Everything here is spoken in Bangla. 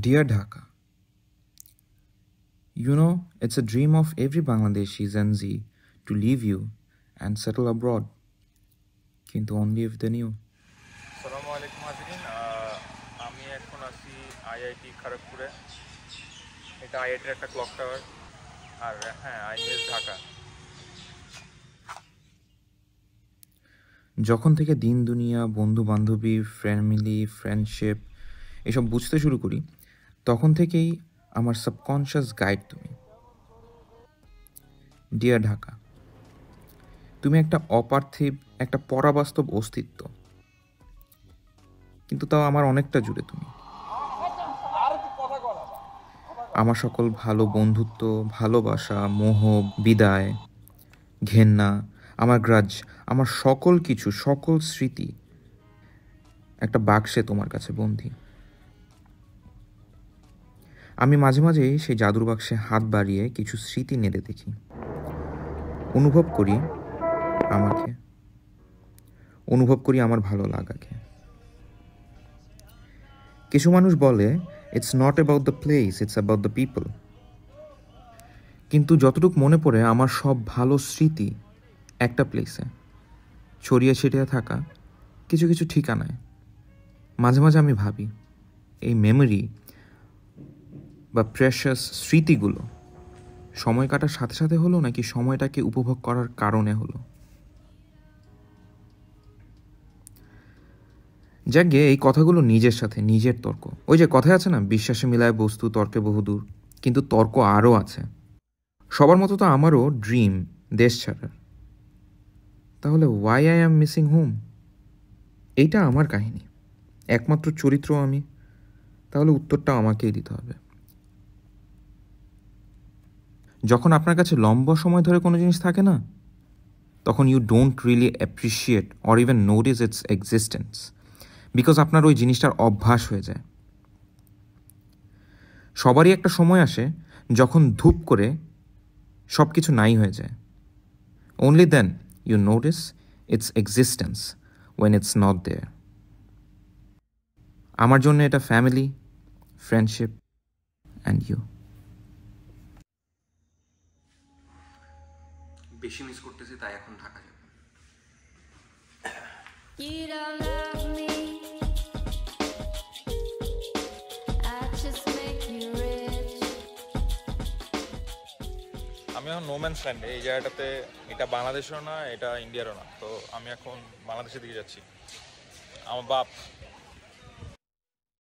Dear Dhaka, you know, it's a dream of every Bangladeshi Gen Z to leave you and settle abroad. Kintu only if they knew. আসসালামু আলাইকুম হাজিরিন, আমি এখন আছি আইআইটি খড়গপুরে। এটা আইআইটির একটা ক্লক টাওয়ার। আর হ্যাঁ, আই মিস ঢাকা। যখন থেকে দিন দুনিয়া, বন্ধু বান্ধবী, ফ্যামিলি, ফ্রেন্ডশিপ এসব বুঝতে শুরু করি, তখন থেকেই আমার সাবকনশিয়াস গাইড তুমি। ডিয়ার ঢাকা, তুমি একটা অপার্থিব, একটা পরাবাস্তব অস্তিত্ব, কিন্তু তাও আমার অনেকটা জুড়ে তুমি। আমার সকল ভালো বন্ধুত্ব, ভালোবাসা, মোহ, বিদায়, ঘেন্না, আমার গ্রাজ, আমার সকল কিছু, সকল স্মৃতি একটা বাক্সে তোমার কাছে বন্দী। আমি মাঝে মাঝেই সেই জাদুর বাক্সে হাত বাড়িয়ে কিছু স্মৃতি নেড়ে দেখি, অনুভব করি আমাকে, অনুভব করি আমার ভালো লাগাকে। কিছু মানুষ বলে it's not about the place, it's about the people. কিন্তু যতটুকু মনে পড়ে, আমার সব ভালো স্মৃতি একটা প্লেসে ছড়িয়ে ছিটিয়ে থাকা কিছু কিছু ঠিকানায়। মাঝে মাঝে আমি ভাবি, এই মেমোরি বা প্রেশাস স্মৃতিগুলো সময় কাটার সাথে সাথে হলো, নাকি সময়টাকে উপভোগ করার কারণে হলো। যাকে এই কথাগুলো নিজের সাথে নিজের তর্ক। ওই যে কথায় আছে না, বিশ্বাসে মিলায় বস্তু, তর্কে বহুদূর। কিন্তু তর্ক আরও আছে। সবার মতো তো আমারও ড্রিম দেশ ছাড়ার। তাহলে why I am missing home? এইটা আমার কাহিনী, একমাত্র চরিত্র আমি। তাহলে উত্তরটা আমাকেই দিতে হবে। যখন আপনার কাছে লম্বা সময় ধরে কোনো জিনিস থাকে না, তখন you don't really appreciate or even notice its existence, because আপনার ওই জিনিসটার অভ্যাস হয়ে যায়। সবারই একটা সময় আসে যখন ধূপ করে সব কিছু নাই হয়ে যায়। Only then you notice its existence when it's not there. আমার জন্য এটা ফ্যামিলি, ফ্রেন্ডশিপ অ্যান্ড ইউ। বেশি মিস করতেছি, তাই এখন ঢাকা যাব। আমি এখন নোম্যান্স ল্যান্ডে। এই জায়গাটাতে, এটা বাংলাদেশেরও না, এটা ইন্ডিয়ারও না। তো আমি এখন বাংলাদেশের দিকে যাচ্ছি। আমার বাপ